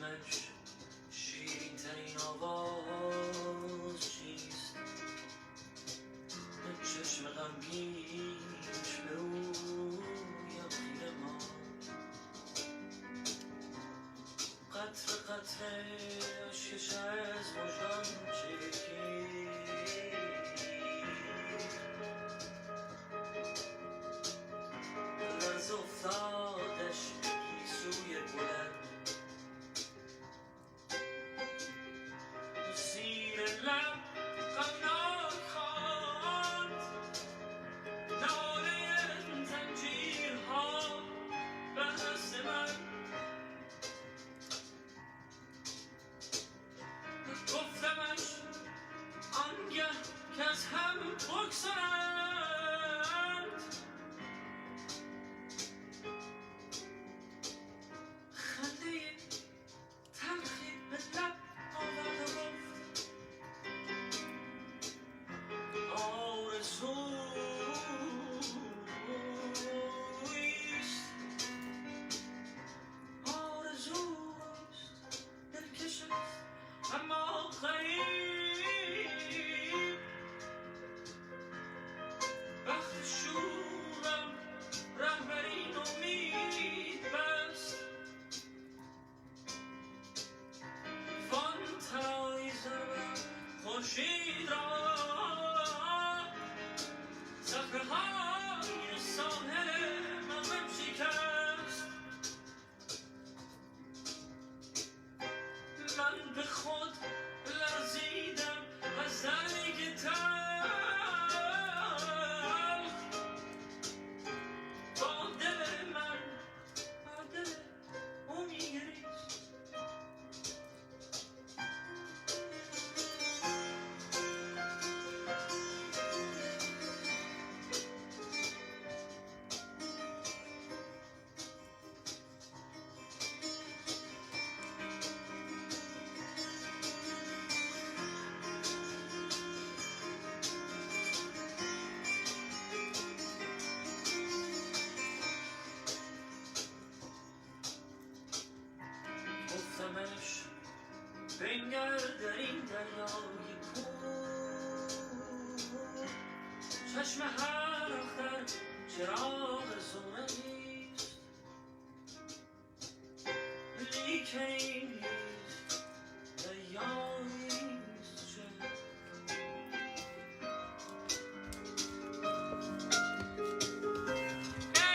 گفتمش شیرین ترین آواز چیست، به چشم غمگینش به رویم خیره ماند، قطره قطره اشکش از مژگان چکید، لرز افتادش گیسوی بلند، زیر لب غمناک خواند ناله زنجیرها به دست من، گفتمش آنگه که از هم بگذرند، خنده تلخی به لب آورد و گفت آرزویست، آرزویست دلکش است اما غریب، وقت شورم ره بر این امید بست، وان ترایی زرم خورشید را صخره‌های ساحل مغرب شکست، من به خود لرزیدم از درد تلخ، با دل من بر دل او می‌گریست. گفتمش بنگر در این دریای کور، چشم هر اختر چراغ زمره‌ایست، لیک این نیز دریاییست چه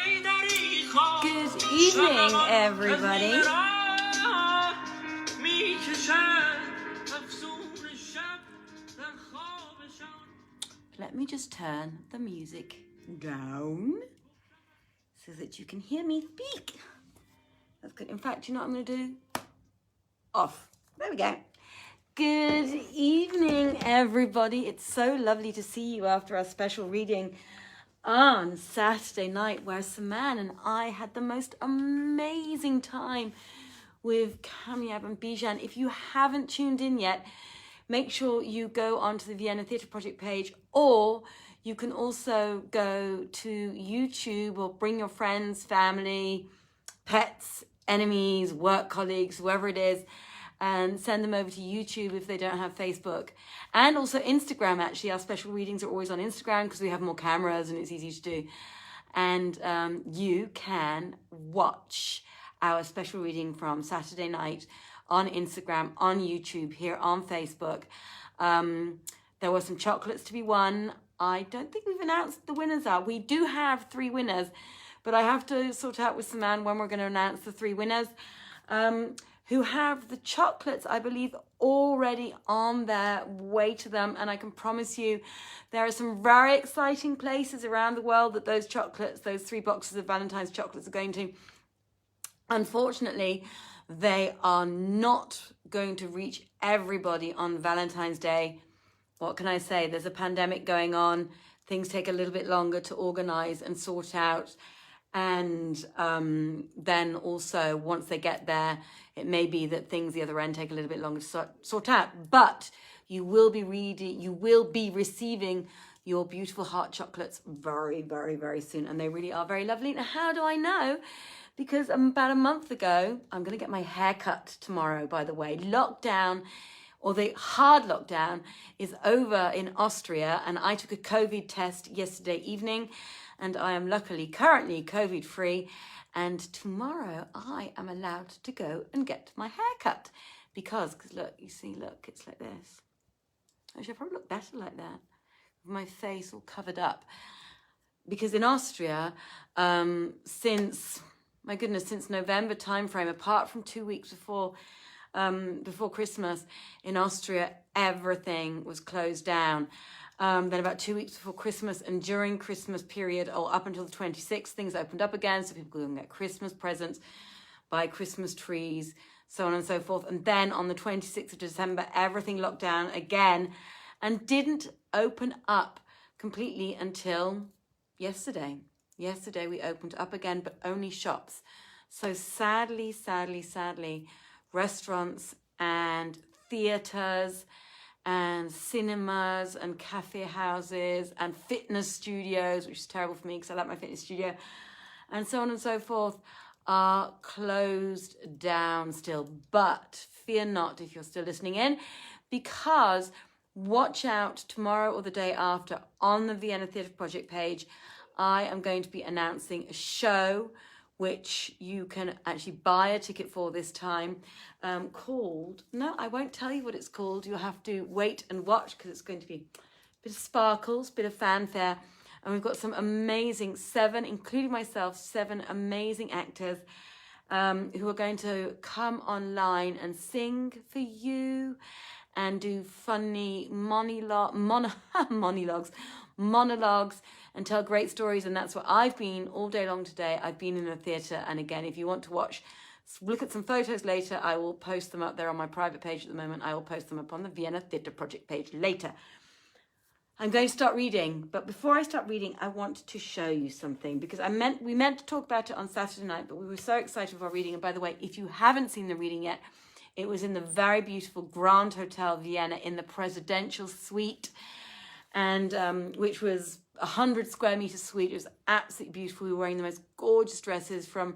ای دریغا Good evening, everybody. Let me just turn the music down so that you can hear me speak. That's good. In fact, you know what I'm going to do? Off. There we go. Good evening, everybody. It's so lovely to see you after our special reading on Saturday night, where Saman and I had the most amazing time with Caiiph and Bijan. If you haven't tuned in yet, make sure you go onto the Vienna Theatre Project page, or you can also go to YouTube or bring your friends, family, pets, enemies, work colleagues, whoever it is, and send them over to YouTube if they don't have Facebook. And also Instagram, actually. Our special readings are always on Instagram because we have more cameras and it's easy to do. And you can watch our special reading from Saturday night on Instagram, on YouTube, here on Facebook. There were some chocolates to be won. I don't think we've announced the winners are. We do have 3 winners, but I have to sort out with Saman when we're going to announce the 3 winners, who have the chocolates, I believe, already on their way to them. And I can promise you there are some very exciting places around the world that those chocolates, those 3 boxes of Valentine's chocolates are going to. Unfortunately, they are not going to reach everybody on Valentine's Day. What can I say? There's a pandemic going on. Things take a little bit longer to organize and sort out. And then also, once they get there, it may be that things the other end take a little bit longer to sort out. But you will be receiving your beautiful heart chocolates very, very, very soon. And they really are very lovely. Now, how do I know because about a month ago, I'm going to get my hair cut tomorrow, by the way. Lockdown, or the hard lockdown, is over in Austria, and I took a COVID test yesterday evening, and I am luckily currently COVID free, and tomorrow I am allowed to go and get my hair cut, because look, you see, look, it's like this. Actually, I probably look better like that, with my face all covered up, because in Austria, since November timeframe, apart from 2 weeks before Christmas, in Austria, everything was closed down. Then about 2 weeks before Christmas and during Christmas period, or up until the 26th, things opened up again, so people could get Christmas presents, buy Christmas trees, so on and so forth. And then on the 26th of December, everything locked down again and didn't open up completely until yesterday. Yesterday we opened up again, but only shops. So sadly, restaurants and theatres and cinemas and cafe houses and fitness studios, which is terrible for me because I like my fitness studio, and so on and so forth, are closed down still. But fear not if you're still listening in, because watch out tomorrow or the day after on the Vienna Theatre Project page. I am going to be announcing a show which you can actually buy a ticket for this time, called, no, I won't tell you what it's called. You'll have to wait and watch, because it's going to be a bit of sparkles, bit of fanfare. And we've got some amazing, including myself, 7 amazing actors who are going to come online and sing for you and do funny monologues and tell great stories. And that's what I've been all day long today. I've been in a theatre. And again, if you want to look at some photos later, I will post them up there on my private page at the moment. I will post them up on the Vienna Theatre Project page later. I'm going to start reading, but before I start reading, I want to show you something, because we meant to talk about it on Saturday night, but we were so excited with our reading. And by the way, if you haven't seen the reading yet, it was in the very beautiful Grand Hotel Vienna in the presidential suite, and which was 100 square meter suite. It was absolutely beautiful. We were wearing the most gorgeous dresses from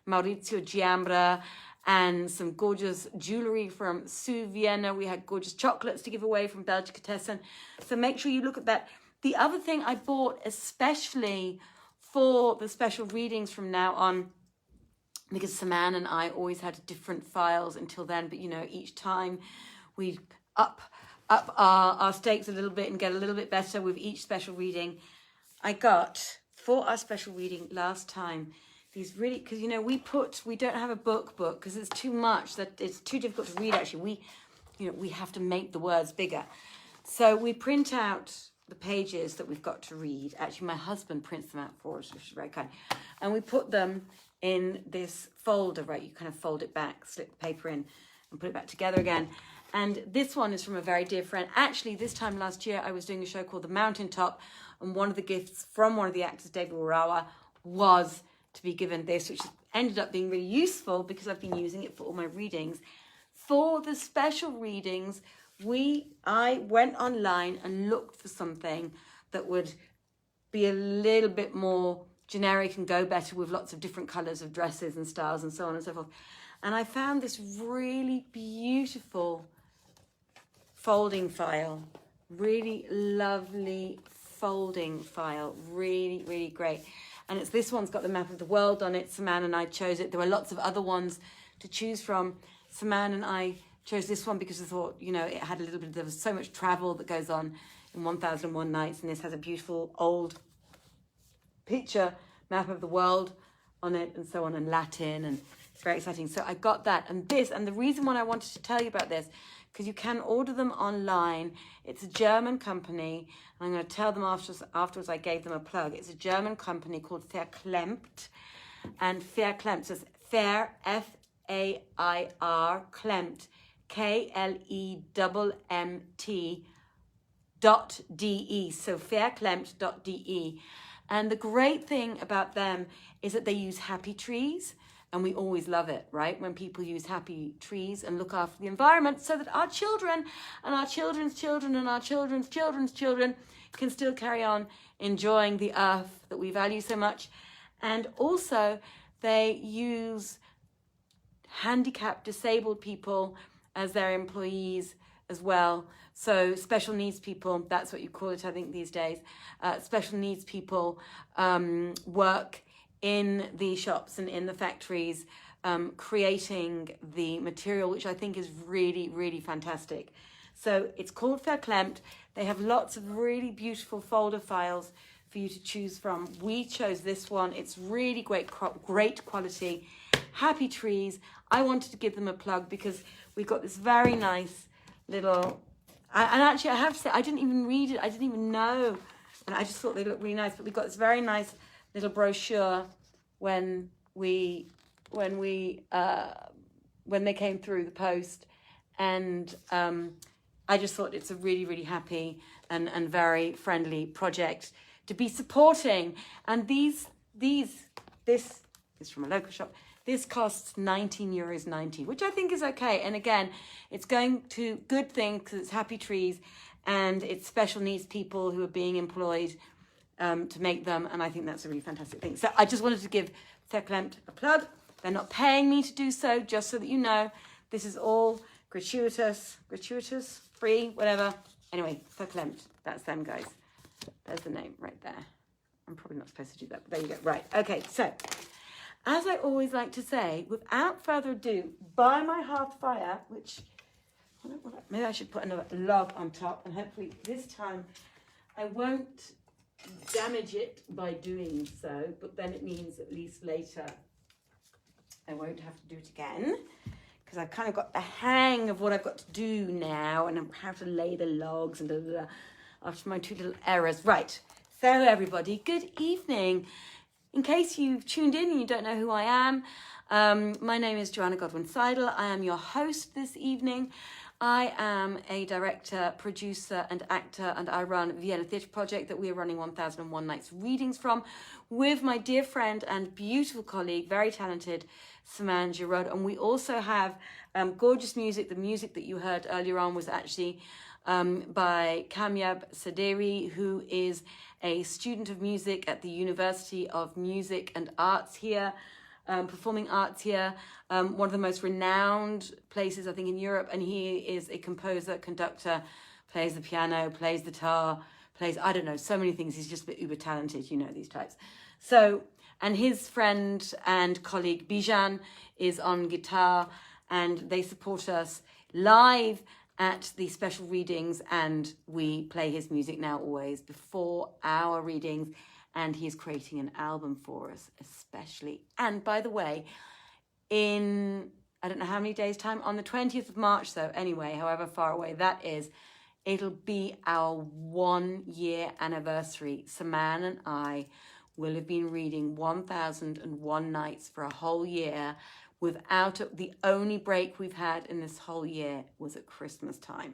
Maurizio Giambra and some gorgeous jewellery from Sue Vienna. We had gorgeous chocolates to give away from Belgicatessen. So make sure you look at that. The other thing I bought especially for the special readings from now on, because Saman and I always had different files until then, but each time we'd up our stakes a little bit and get a little bit better with each special reading. I got, for our special reading last time, these really, because we don't have a book because it's too much, that it's too difficult to read. Actually, we have to make the words bigger, so we print out the pages that we've got to read. Actually, my husband prints them out for us, which is very kind, and we put them in this folder, right? You kind of fold it back, slip the paper in, and put it back together again. And this one is from a very dear friend. Actually, this time last year, I was doing a show called The Mountaintop, and one of the gifts from one of the actors, David Warawa, was to be given this, which ended up being really useful because I've been using it for all my readings. For the special readings, I went online and looked for something that would be a little bit more generic and go better with lots of different colours of dresses and styles and so on and so forth. And I found this really beautiful folding file, really lovely folding file, really, really great. And it's this one's got the map of the world on it. Saman and I chose it. There were lots of other ones to choose from. Saman and I chose this one because I thought, it had a little bit, there was so much travel that goes on in 1001 Nights, and this has a beautiful old picture map of the world on it and so on, and Latin, and it's very exciting. So I got that, and the reason why I wanted to tell you about this, because you can order them online. It's a German company, and I'm going to tell them afterwards I gave them a plug. It's a German company called Verklempt, and Verklempt, so it's Fair, F-A-I-R, Klempt, K-L-E-M-M-T.de, so Verklempt.de. And the great thing about them is that they use happy trees, and we always love it, right? When people use happy trees and look after the environment, so that our children and our children's children and our children's children's children can still carry on enjoying the earth that we value so much. And also, they use handicapped, disabled people as their employees as well. So special needs people, that's what you call it, I think, these days. Special needs people work in the shops and in the factories, creating the material, which I think is really, really fantastic. So it's called Verklempt. They have lots of really beautiful folder files for you to choose from. We chose this one. It's really great quality. Happy Trees. I wanted to give them a plug because we got this very nice little... and actually, I have to say, I didn't even read it. I didn't even know. And I just thought they looked really nice. But we got this very nice little brochure when they came through the post. And I just thought it's a really, really happy and very friendly project to be supporting. And this is from a local shop. This costs €19.90, which I think is okay. And again, it's going to good things because it's Happy Trees and it's special needs people who are being employed to make them. And I think that's a really fantastic thing. So I just wanted to give Verklempt a plug. They're not paying me to do so, just so that you know. This is all gratuitous, free, whatever. Anyway, Verklempt, that's them, guys. There's the name right there. I'm probably not supposed to do that, but there you go. Right, okay, so... as I always like to say, without further ado, by my hearth fire, which, maybe I should put another log on top, and hopefully this time I won't damage it by doing so, but then it means at least later I won't have to do it again, because I've kind of got the hang of what I've got to do now, and how to lay the logs and blah, blah, blah, after my two little errors. Right, so everybody, good evening. In case you've tuned in and you don't know who I am, my name is Godwin-Seidl. I am your host this evening. I am a director, producer and actor, and I run Vienna Theatre Project that we are running 1001 Nights readings from with my dear friend and beautiful colleague, very talented, Saman Girod. And we also have gorgeous music. The music that you heard earlier on was actually by Caiiph Saderi, who is a student of music at the University of Music and Arts here, performing arts here, one of the most renowned places, I think, in Europe. And he is a composer, conductor, plays the piano, plays the guitar, plays, I don't know, so many things. He's just a bit uber talented, you know, these types. So, and his friend and colleague Bijan is on guitar, and they support us live at the special readings, and we play his music now always before our readings, and he is creating an album for us especially. And by the way, in I don't know how many days time, on the 20th of March, so anyway, however far away that is, it'll be our 1 year anniversary. Saman and I will have been reading 1001 Nights for a whole year. Without it, the only break we've had in this whole year was at Christmas time.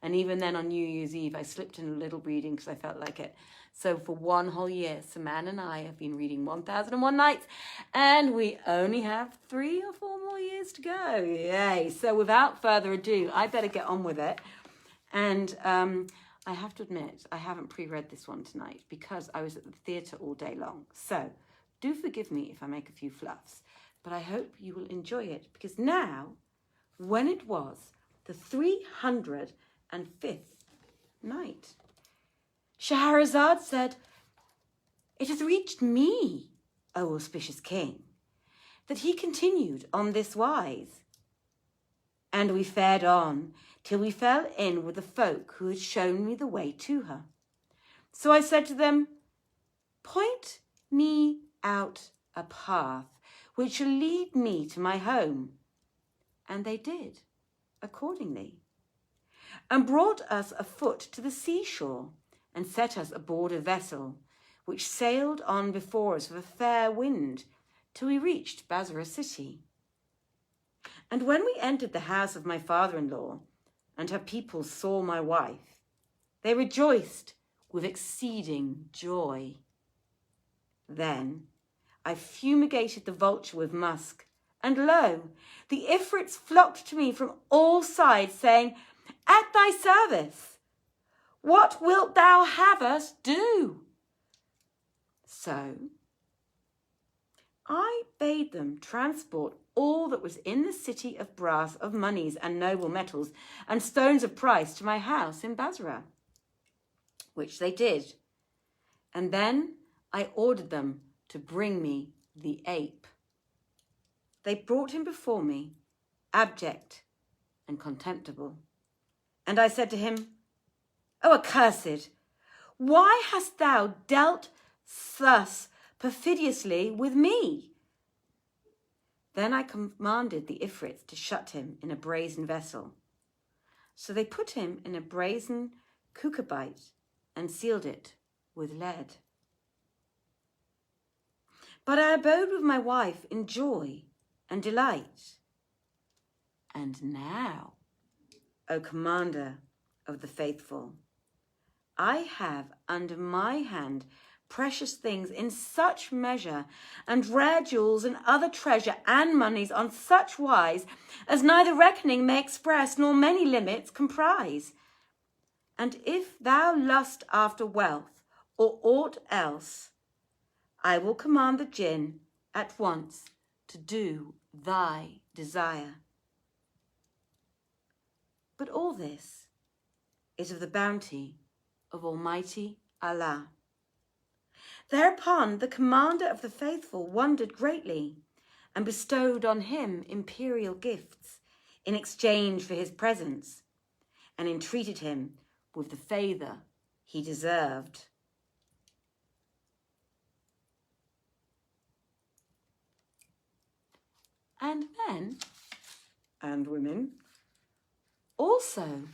And even then on New Year's Eve, I slipped in a little reading because I felt like it. So for 1 whole year, Saman and I have been reading 1001 Nights, and we only have 3 or 4 more years to go. Yay. So without further ado, I better get on with it. And I have to admit, I haven't pre-read this one tonight because I was at the theatre all day long. So do forgive me if I make a few fluffs. But I hope you will enjoy it, because now, when it was the 305th night, Shahrazad said, "It hath reached me, O auspicious king, that he continued on this wise. And we fared on till we fell in with the folk who had shown me the way to her. So I said to them, 'Point me out a path which shall lead me to my home.' And they did accordingly, and brought us afoot to the seashore, and set us aboard a vessel, which sailed on before us with a fair wind, till we reached Basra city. And when we entered the house of my father-in-law, and her people saw my wife, they rejoiced with exceeding joy. Then I fumigated the vulture with musk, and lo, the Ifrits flocked to me from all sides, saying, 'At thy service, what wilt thou have us do?' So I bade them transport all that was in the city of brass, of monies and noble metals, and stones of price to my house in Basra, which they did. And then I ordered them to bring me the ape. They brought him before me, abject and contemptible. And I said to him, O accursed, why hast thou dealt thus perfidiously with me? Then I commanded the Ifrits to shut him in a brazen vessel. So they put him in a brazen cucurbite and sealed it with lead. But I abode with my wife in joy and delight. And now, O commander of the faithful, I have under my hand precious things in such measure, and rare jewels and other treasure and monies on such wise as neither reckoning may express nor many limits comprise. And if thou lust after wealth or aught else, I will command the jinn at once to do thy desire. But all this is of the bounty of Almighty Allah. Thereupon the commander of the faithful wondered greatly and bestowed on him imperial gifts in exchange for his presents, and entreated him with the favour he deserved. And men and women also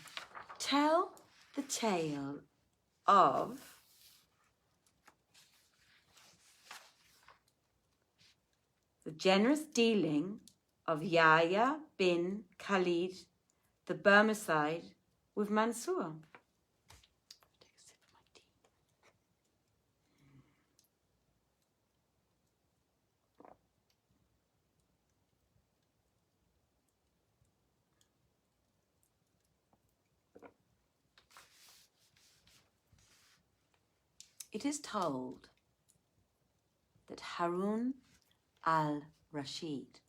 tell the tale of the generous dealing of Yahya bin Khalid, the Barmecide, with Mansur. Take a sip of my tea. It is told that Harun al-Rashid,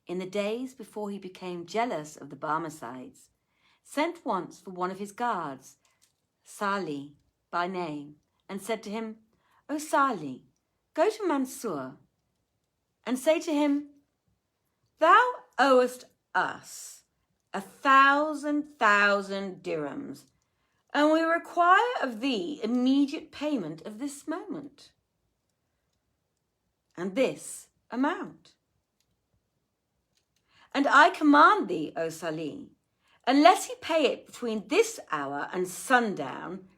in the days before he became jealous of the Barmecides, sent once for one of his guards, Salih by name, and said to him, O Salih, go to Mansur and say to him, thou owest us 1,000 dirhams, and we require of thee immediate payment of this moment, and this amount. And I command thee, O Salih, unless he pay it between this hour and sundown,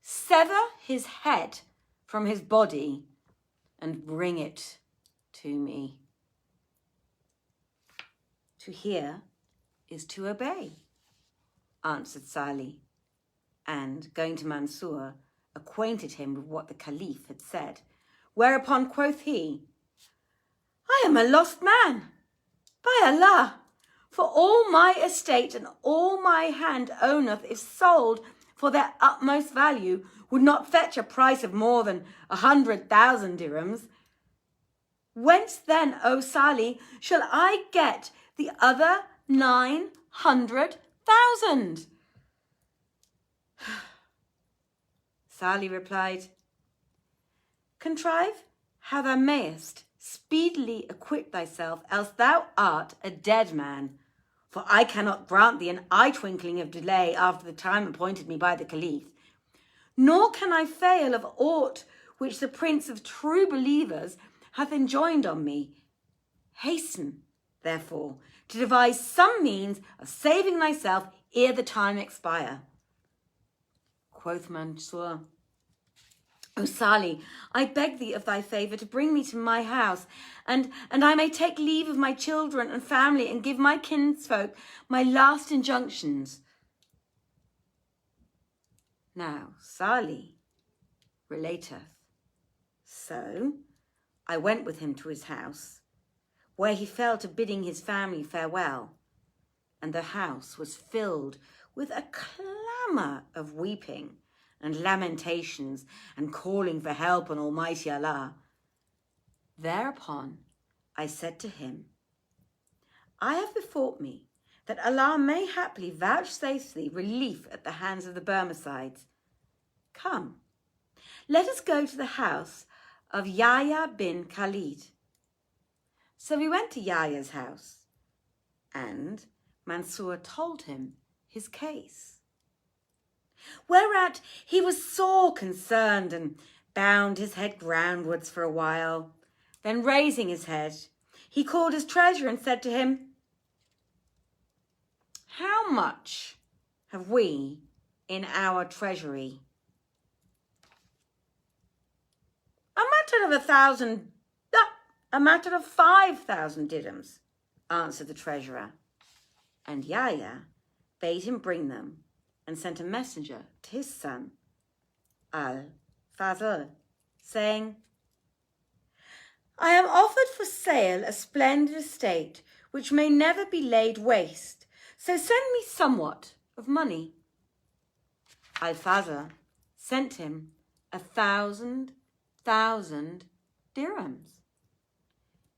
sever his head from his body and bring it to me. To hear is to obey, answered Salih, and, going to Mansur, acquainted him with what the Caiiph had said, whereupon quoth he, I am a lost man, by Allah, for all my estate and all my hand owneth, if sold for their utmost value, would not fetch a price of more than 100,000 dirhams. Whence then, O Salih, shall I get the other 900,000? Salih replied, contrive how thou mayest speedily acquit thyself, else thou art a dead man. For I cannot grant thee an eye-twinkling of delay after the time appointed me by the Caliph, nor can I fail of aught which the Prince of true believers hath enjoined on me. Hasten, therefore, to devise some means of saving thyself ere the time expire. Quoth Mansur, O Salih, I beg thee of thy favour to bring me to my house, and I may take leave of my children and family and give my kinsfolk my last injunctions. Now Salih relateth, so I went with him to his house, where he fell to bidding his family farewell, and the house was filled with a clamour of weeping and lamentations and calling for help on Almighty Allah. Thereupon I said to him, I have bethought me that Allah may haply vouchsafe thee relief at the hands of the Barmecides. Come, let us go to the house of Yahya bin Khalid. So we went to Yahya's house, and Mansur told him his case. Whereat he was sore concerned and bowed his head groundwards for a while. Then raising his head, he called his treasurer and said to him, How much have we in our treasury? A matter of 5,000 dirhams, answered the treasurer. And Yahya bade him bring them and sent a messenger to his son, Al-Fadl, saying, I am offered for sale a splendid estate which may never be laid waste, so send me somewhat of money. Al-Fadl sent him 1,000 dirhams.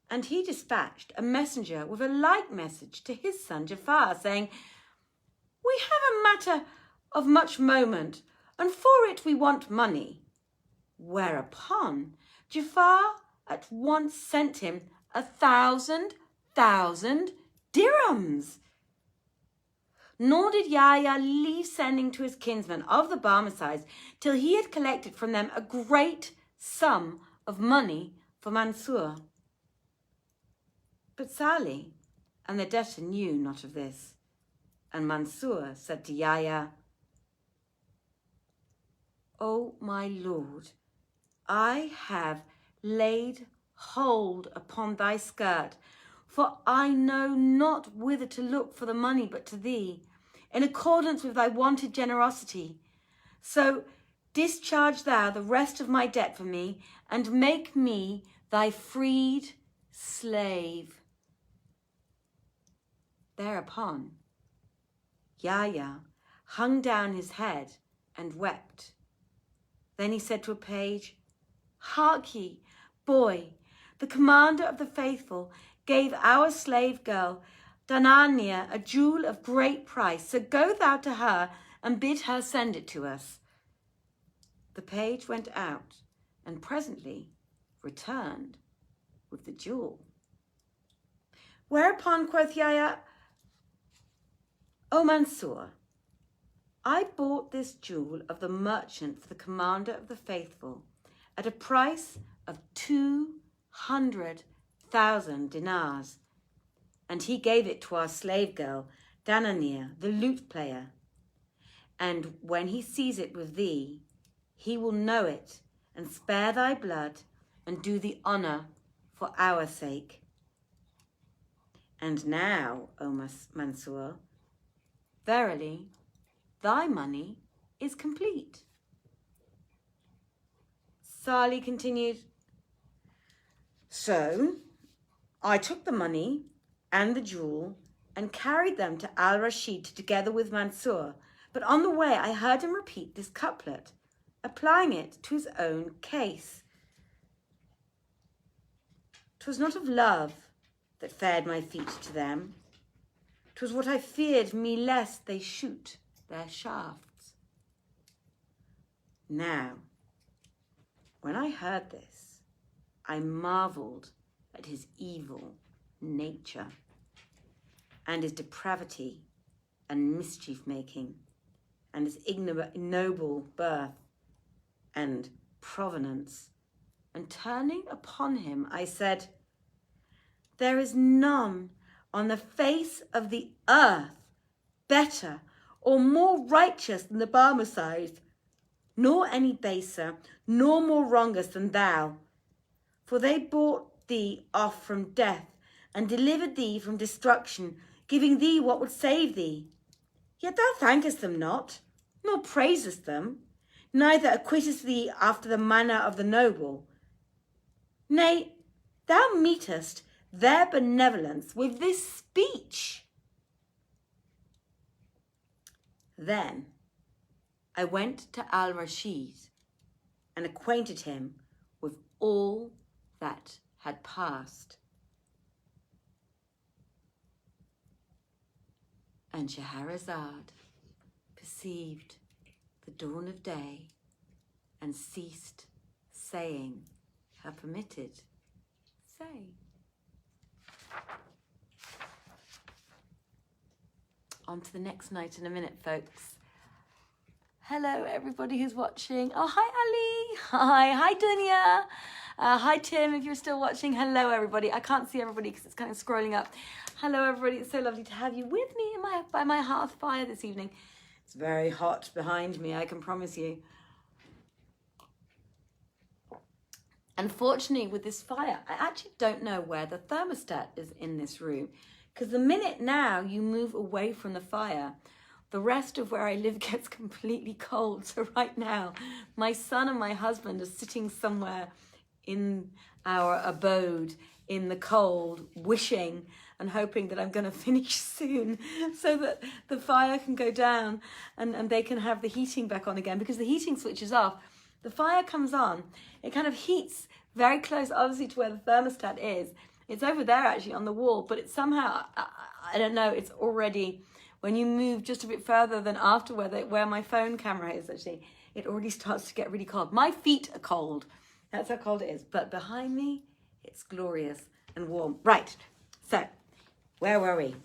And he dispatched a messenger with a like message to his son Jafar, saying, We have a matter of much moment, and for it we want money. Whereupon Jafar at once sent him 1,000 dirhams. Nor did Yahya leave sending to his kinsmen of the Barmecides till he had collected from them a great sum of money for Mansur. But Salih and the debtor knew not of this, and Mansur said to Yahya, O my lord, I have laid hold upon thy skirt, for I know not whither to look for the money but to thee, in accordance with thy wonted generosity. So discharge thou the rest of my debt for me, and make me thy freed slave. Thereupon Yahya hung down his head and wept. Then he said to a page, Hark ye, boy, the commander of the faithful gave our slave girl Danania a jewel of great price, so go thou to her and bid her send it to us. The page went out and presently returned with the jewel. Whereupon quoth Yahya, O Mansur, I bought this jewel of the merchant for the commander of the faithful at a price of 200,000 dinars, and he gave it to our slave girl, Danania, the lute player. And when he sees it with thee, he will know it and spare thy blood and do thee honour for our sake. And now, O Mansur, verily, thy money is complete. Salih continued, So I took the money and the jewel and carried them to Al-Rashid together with Mansur, but on the way I heard him repeat this couplet, applying it to his own case. 'Twas not of love that fared my feet to them, 'twas what I feared me lest they shoot their shafts. Now, when I heard this, I marvelled at his evil nature and his depravity and mischief-making and his ignoble birth and provenance. And turning upon him, I said, There is none on the face of the earth better or more righteous than the Barmecides, nor any baser, nor more wrongous than thou. For they bought thee off from death, and delivered thee from destruction, giving thee what would save thee. Yet thou thankest them not, nor praisest them, neither acquittest thee after the manner of the noble. Nay, thou meetest their benevolence with this speech. Then I went to Al-Rashid and acquainted him with all that had passed. And Scheherazade perceived the dawn of day and ceased saying her permitted say. On to the next night in a minute, folks. Hello, everybody who's watching. Oh, hi, Ali. Hi, Dunya. Hi, Tim, if you're still watching. Hello, everybody. I can't see everybody because it's kind of scrolling up. Hello, everybody. It's so lovely to have you with me by my hearth fire this evening. It's very hot behind me, I can promise you. Unfortunately, with this fire, I actually don't know where the thermostat is in this room, because the minute now you move away from the fire, the rest of where I live gets completely cold. So right now, my son and my husband are sitting somewhere in our abode in the cold, wishing and hoping that I'm going to finish soon so that the fire can go down and they can have the heating back on again, because the heating switch is off. The fire comes on, it kind of heats very close, obviously, to where the thermostat is. It's over there, actually, on the wall, but it's somehow, I don't know, it's already, when you move just a bit further than after where my phone camera is, actually, it already starts to get really cold. My feet are cold. That's how cold it is. But behind me, it's glorious and warm. Right, so, where were we?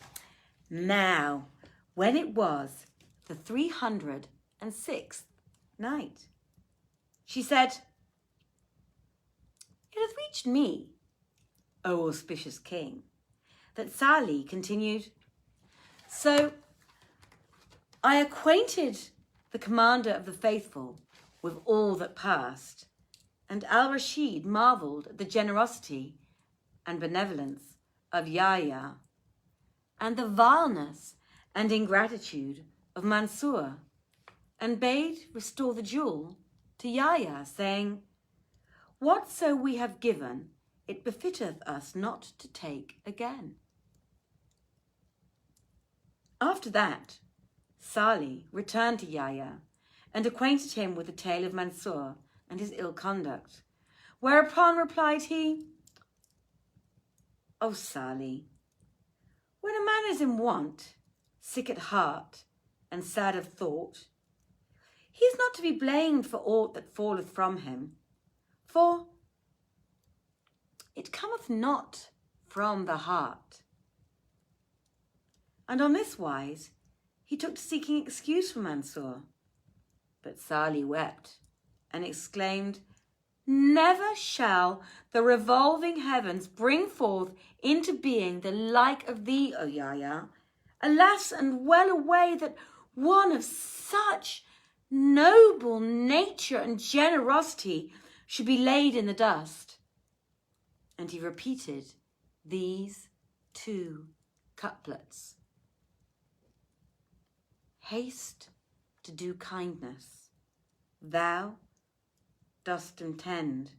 Now, when it was the 306th night, she said, "It hath reached me, O auspicious king," that Salih continued, "So I acquainted the commander of the faithful with all that passed, and Al-Rashid marvelled at the generosity and benevolence of Yahya, and the vileness and ingratitude of Mansur, and bade restore the jewel to Yahya, saying, Whatso we have given, it befitteth us not to take again." After that, Salih returned to Yahya and acquainted him with the tale of Mansur and his ill conduct, whereupon replied he, "O Salih, when a man is in want, sick at heart, and sad of thought, he is not to be blamed for aught that falleth from him, for it cometh not from the heart." And on this wise he took to seeking excuse for Mansur. But Salih wept and exclaimed, "Never shall the revolving heavens bring forth into being the like of thee, O Yahya. Alas, and well away that one of such noble nature and generosity should be laid in the dust." And he repeated these two couplets: "Haste to do kindness, thou dost intend.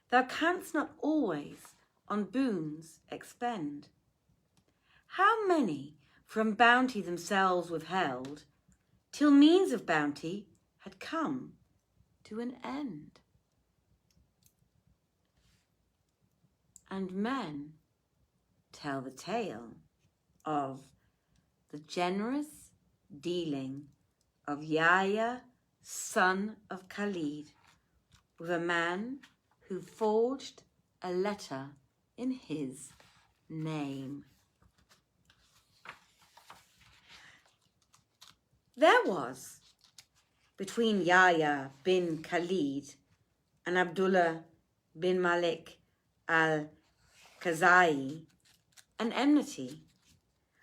Thou canst not always on boons expend. How many from bounty themselves withheld, till means of bounty had come to an end. And men tell the tale of the generous dealing of Yahya, son of Khalid, with a man who forged a letter in his name. There was between Yahya bin Khalid and Abdullah bin Malik al-Khazai an enmity,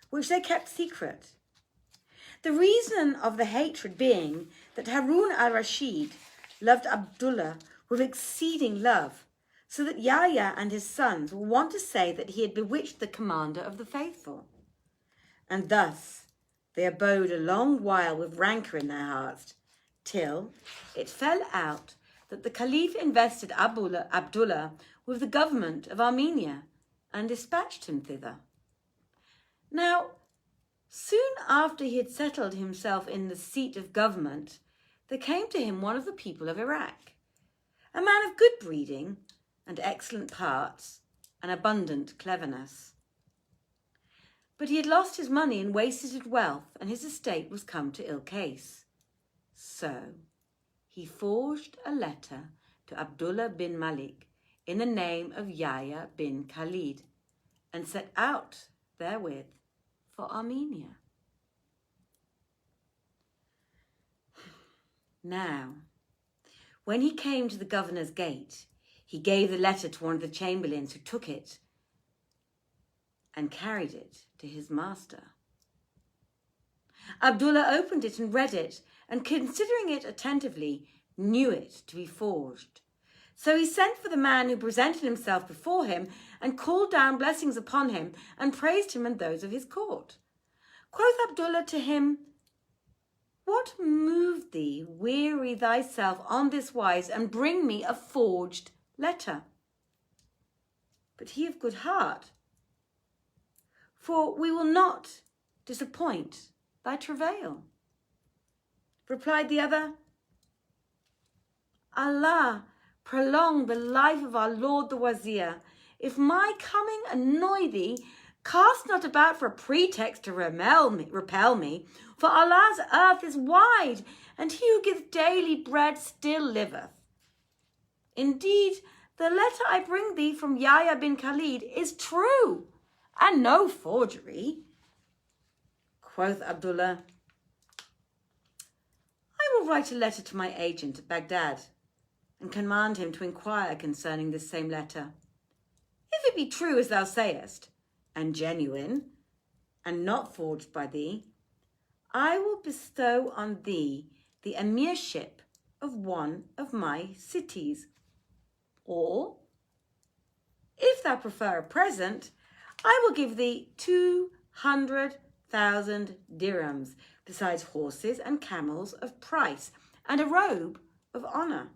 which they kept secret. The reason of the hatred being that Harun al-Rashid loved Abdullah with exceeding love, so that Yahya and his sons will want to say that he had bewitched the commander of the faithful. And thus they abode a long while with rancour in their hearts, till it fell out that the Caliph invested Abdullah with the government of Armenia and dispatched him thither. Now, soon after he had settled himself in the seat of government, there came to him one of the people of Iraq, a man of good breeding and excellent parts, and abundant cleverness. But he had lost his money and wasted his wealth, and his estate was come to ill case. So he forged a letter to Abdullah bin Malik in the name of Yahya bin Khalid, and set out therewith for Armenia. Now, when he came to the governor's gate, he gave the letter to one of the chamberlains, who took it and carried it to his master. Abdullah opened it and read it, and considering it attentively, knew it to be forged. So he sent for the man who presented himself before him, and called down blessings upon him, and praised him and those of his court. Quoth Abdullah to him, "What moved thee weary thyself on this wise, and bring me a forged letter?" But he of good heart, "For we will not disappoint thy travail." Replied the other, "Allah prolong the life of our lord the wazir. If my coming annoy thee, cast not about for a pretext to repel me, for Allah's earth is wide, and he who gives daily bread still liveth. Indeed, the letter I bring thee from Yahya bin Khalid is true, and no forgery." Quoth Abdullah, "I will write a letter to my agent at Baghdad, and command him to inquire concerning this same letter. If it be true as thou sayest, and genuine, and not forged by thee, I will bestow on thee the emirship of one of my cities. Or, if thou prefer a present, I will give thee 200,000 dirhams, besides horses and camels of price, and a robe of honour.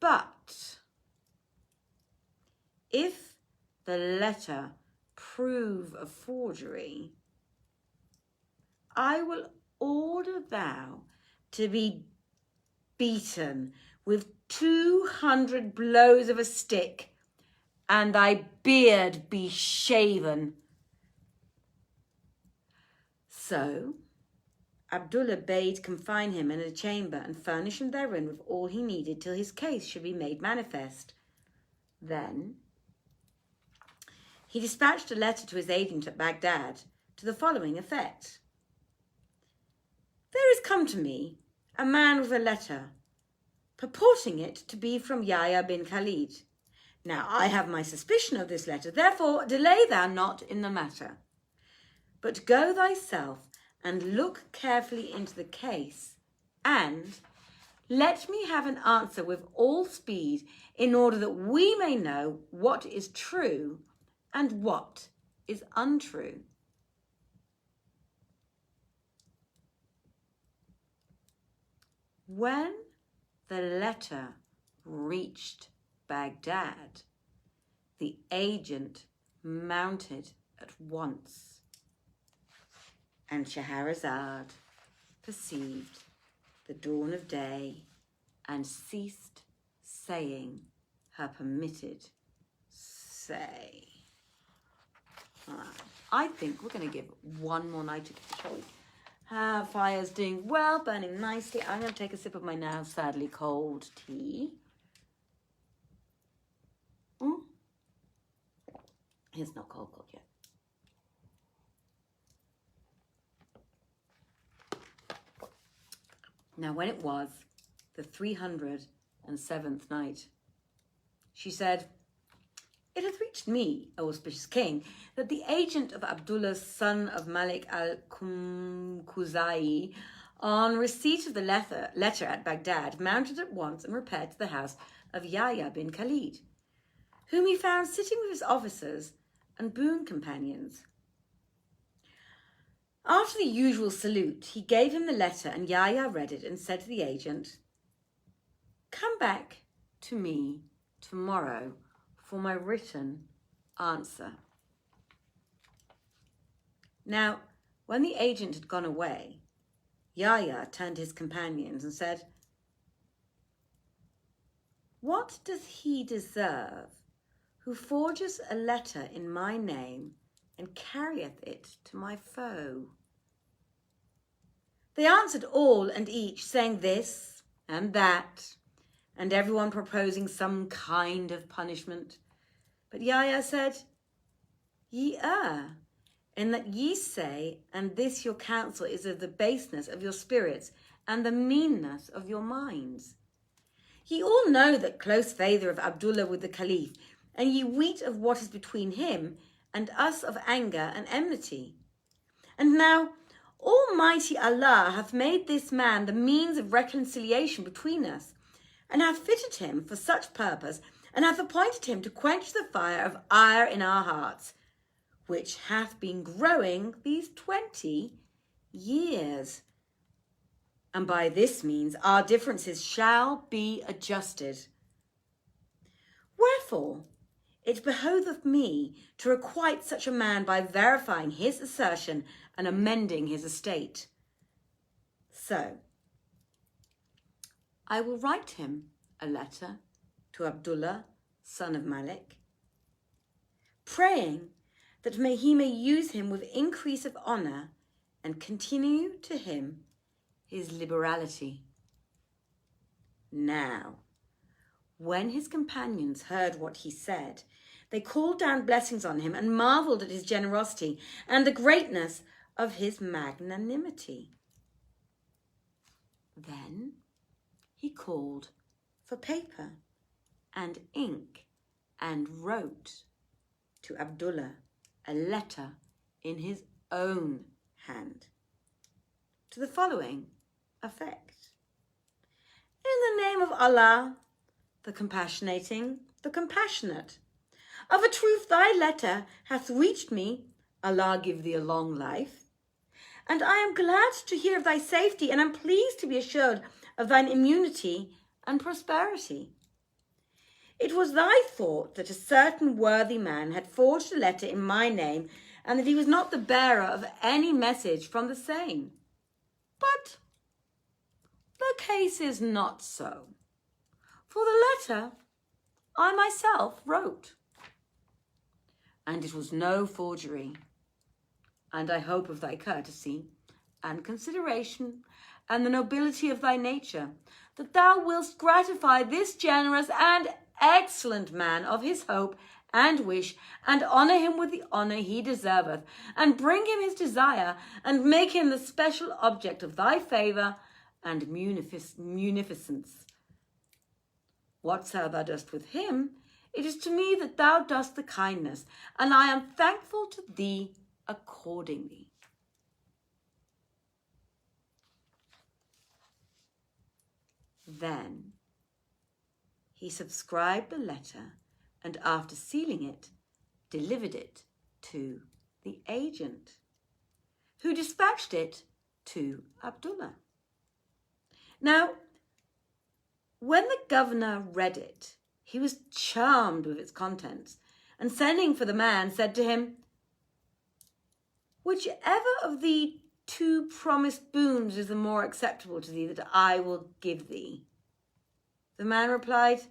But if the letter prove a forgery, I will order thou to be beaten with 200 blows of a stick, and thy beard be shaven." So Abdullah bade confine him in a chamber, and furnish him therein with all he needed, till his case should be made manifest. Then he dispatched a letter to his agent at Baghdad to the following effect: "There is come to me a man with a letter, purporting it to be from Yahya bin Khalid. Now I have my suspicion of this letter, therefore delay thou not in the matter, but go thyself and look carefully into the case, and let me have an answer with all speed, in order that we may know what is true and what is untrue." When the letter reached Baghdad, the agent mounted at once, and Shahrazad perceived the dawn of day and ceased saying her permitted say. I think we're going to give one more night to give, shall we? Fire's doing well, burning nicely. I'm going to take a sip of my now sadly cold tea. It's not cold yet. Now, when it was the 307th night, she said, "It hath reached me, O auspicious king, that the agent of Abdullah, son of Malik al-Khuzai, on receipt of the letter at Baghdad, mounted at once and repaired to the house of Yahya bin Khalid, whom he found sitting with his officers and boon companions. After the usual salute, he gave him the letter, and Yahya read it and said to the agent, 'Come back to me tomorrow for my written answer.' Now, when the agent had gone away, Yahya turned to his companions and said, 'What does he deserve who forges a letter in my name and carrieth it to my foe. They answered all and each, saying this and that, and everyone proposing some kind of punishment. But Yahya said, Ye err, in that ye say, and this your counsel is of the baseness of your spirits and the meanness of your minds. Ye all know that close favour of Abdullah with the Caliph, and ye weet of what is between him and us of anger and enmity. And now Almighty Allah hath made this man the means of reconciliation between us, and hath fitted him for such purpose, and hath appointed him to quench the fire of ire in our hearts, which hath been growing these 20 years. And by this means our differences shall be adjusted. Wherefore, it behoveth me to requite such a man by verifying his assertion and amending his estate. So, I will write him a letter to Abdullah, son of Malik, praying that he may use him with increase of honour and continue to him his liberality. Now, when his companions heard what he said, they called down blessings on him and marvelled at his generosity and the greatness of his magnanimity. Then he called for paper and ink and wrote to Abdullah a letter in his own hand to the following effect. In the name of Allah, the compassionating, the compassionate, of a truth thy letter hath reached me, Allah give thee a long life, and I am glad to hear of thy safety, and am pleased to be assured of thine immunity and prosperity. It was thy thought that a certain worthy man had forged a letter in my name, and that he was not the bearer of any message from the same. But the case is not so, for the letter I myself wrote, and it was no forgery. And I hope of thy courtesy and consideration and the nobility of thy nature, that thou wilt gratify this generous and excellent man of his hope and wish, and honour him with the honour he deserveth, and bring him his desire, and make him the special object of thy favour and munificence. Whatso thou dost with him, it is to me that thou dost the kindness, and I am thankful to thee accordingly. Then he subscribed the letter, and after sealing it, delivered it to the agent, who dispatched it to Abdullah. Now, when the governor read it, he was charmed with its contents, and sending for the man, said to him, Whichever of the 2 promised boons is the more acceptable to thee, that I will give thee. The man replied,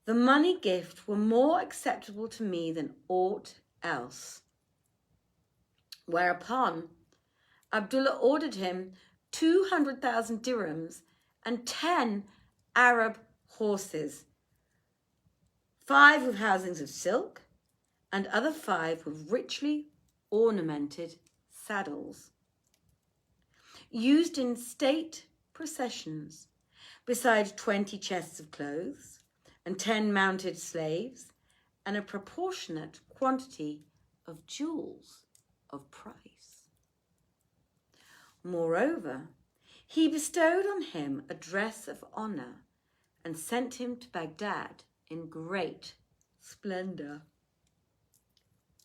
The money gift were more acceptable to me than aught else. Whereupon Abdullah ordered him 200,000 dirhams and 10 Arab horses, 5 with housings of silk, and other 5 with richly ornamented saddles, used in state processions, besides 20 chests of clothes, and 10 mounted slaves, and a proportionate quantity of jewels of price. Moreover, he bestowed on him a dress of honour, and sent him to Baghdad in great splendour.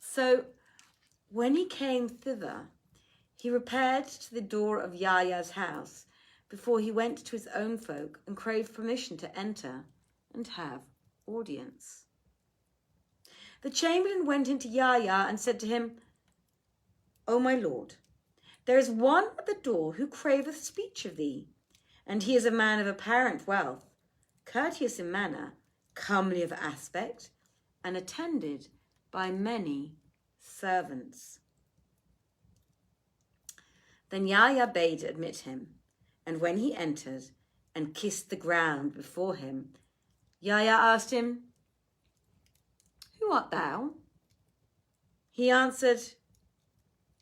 So, when he came thither, he repaired to the door of Yahya's house before he went to his own folk and craved permission to enter and have audience. The chamberlain went into Yahya and said to him, O my lord, there is one at the door who craveth speech of thee, and he is a man of apparent wealth, courteous in manner, comely of aspect, and attended by many servants. Then Yahya bade admit him, and when he entered and kissed the ground before him, Yahya asked him, "Who art thou?" He answered,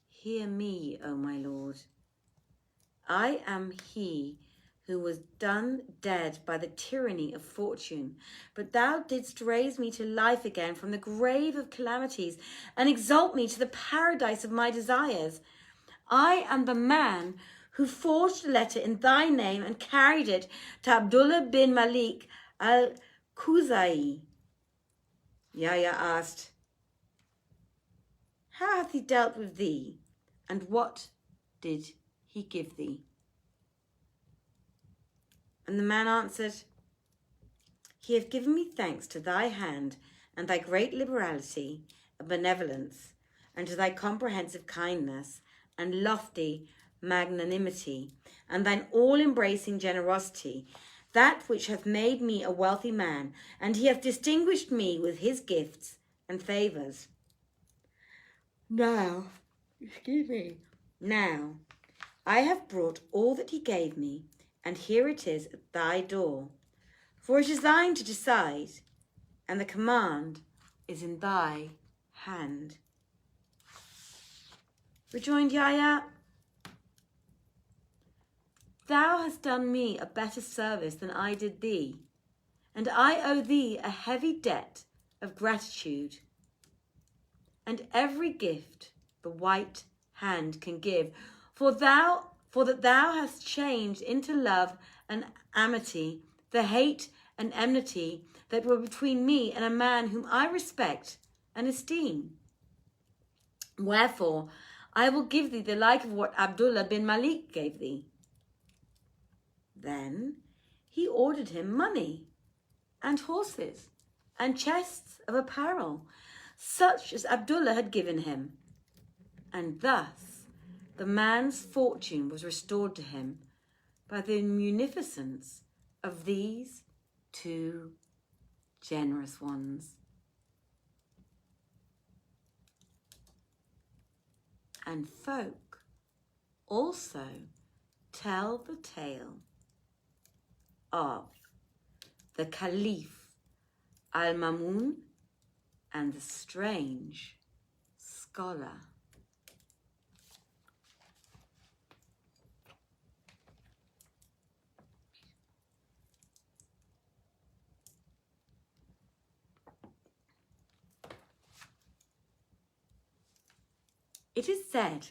"Hear me, O my lord. I am he who was done dead by the tyranny of fortune, but thou didst raise me to life again from the grave of calamities and exalt me to the paradise of my desires. I am the man who forged a letter in thy name and carried it to Abdullah bin Malik al-Khuzai." Yahya asked, "How hath he dealt with thee, and what did he give thee?" And the man answered, "He hath given me thanks to thy hand and thy great liberality and benevolence, and to thy comprehensive kindness and lofty magnanimity, and thine all-embracing generosity, that which hath made me a wealthy man, and he hath distinguished me with his gifts and favours. Now, I have brought all that he gave me, and here it is at thy door. For it is thine to decide, and the command is in thy hand." Rejoined Yahya, "Thou hast done me a better service than I did thee, and I owe thee a heavy debt of gratitude. And every gift the white hand can give, for that thou hast changed into love and amity the hate and enmity that were between me and a man whom I respect and esteem. Wherefore, I will give thee the like of what Abdullah bin Malik gave thee." Then he ordered him money and horses and chests of apparel, such as Abdullah had given him. And thus the man's fortune was restored to him by the munificence of these two generous ones. And folk also tell the tale of the Caiiph, Al-Maamun, and the strange scholar. It is said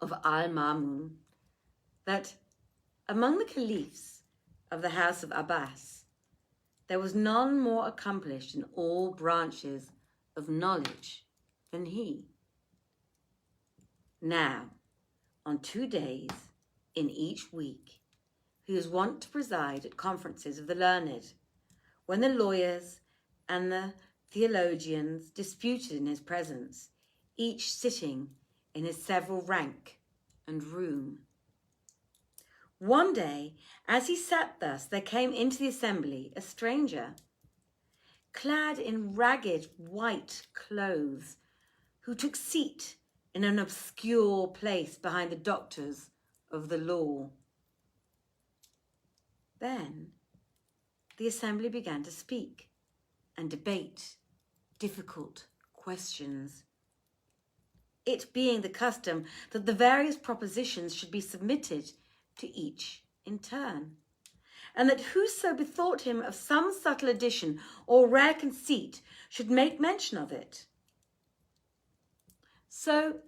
of Al-Maamun that among the caliphs of the house of Abbas, there was none more accomplished in all branches of knowledge than he. Now, on 2 days in each week, he was wont to preside at conferences of the learned, when the lawyers and the theologians disputed in his presence, each sitting in his several rank and room. One day, as he sat thus, there came into the assembly a stranger, clad in ragged white clothes, who took seat in an obscure place behind the doctors of the law. Then the assembly began to speak and debate difficult questions, it being the custom that the various propositions should be submitted to each in turn, and that whoso bethought him of some subtle addition or rare conceit should make mention of it. So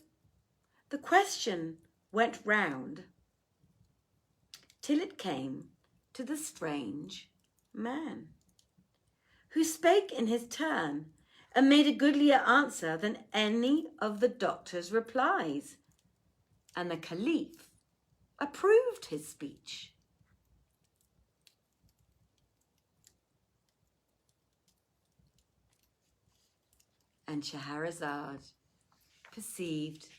the question went round till it came to the strange man, who spake in his turn and made a goodlier answer than any of the doctor's replies, and the Caiiph approved his speech. And Shahrazad perceived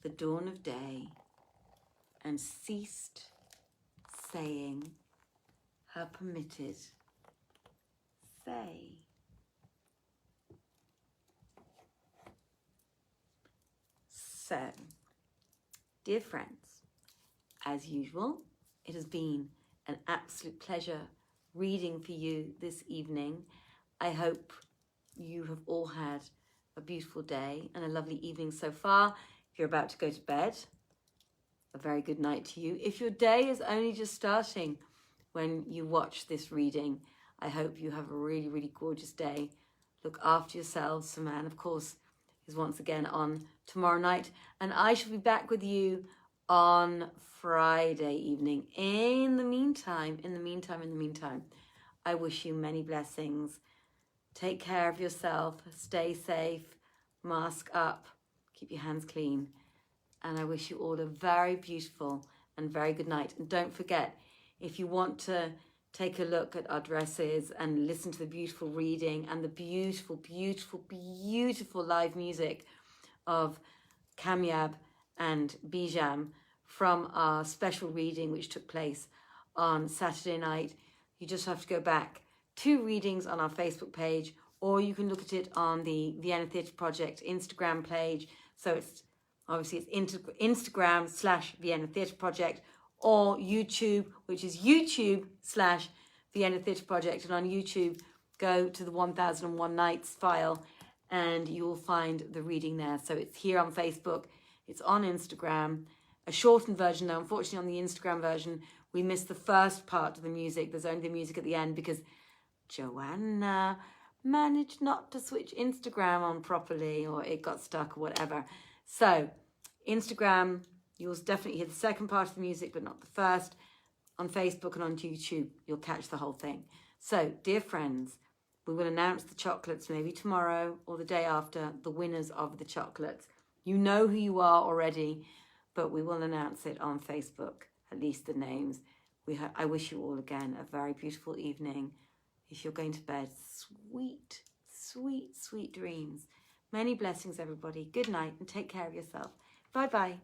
the dawn of day and ceased saying her permitted say. So, dear friends, as usual, it has been an absolute pleasure reading for you this evening. I hope you have all had a beautiful day and a lovely evening so far. If you're about to go to bed, a very good night to you. If your day is only just starting when you watch this reading, I hope you have a really, really gorgeous day. Look after yourselves. Saman, of course, is once again on tomorrow night, and I shall be back with you on Friday evening. In the meantime, I wish you many blessings. Take care of yourself, stay safe, mask up, keep your hands clean, and I wish you all a very beautiful and very good night. And don't forget, if you want to take a look at our dresses and listen to the beautiful reading and the beautiful, beautiful, beautiful live music of Kamyab and Bijam from our special reading which took place on Saturday night, you just have to go back 2 readings on our Facebook page, or you can look at it on the Vienna Theatre Project Instagram page. So it's obviously it's Instagram/Vienna Theatre Project, or YouTube, which is YouTube/Vienna Theatre Project. And on YouTube, go to the 1001 Nights file and you will find the reading there. So it's here on Facebook, it's on Instagram, a shortened version though. Unfortunately, on the Instagram version, we missed the first part of the music. There's only the music at the end because Joanna managed not to switch Instagram on properly, or it got stuck or whatever. So Instagram, you'll definitely hear the second part of the music, but not the first. On Facebook and on YouTube, you'll catch the whole thing. So, dear friends, we will announce the chocolates maybe tomorrow or the day after, the winners of the chocolates. You know who you are already, but we will announce it on Facebook, at least the names. I wish you all again a very beautiful evening. If you're going to bed, sweet, sweet, sweet dreams. Many blessings, everybody. Good night and take care of yourself. Bye-bye.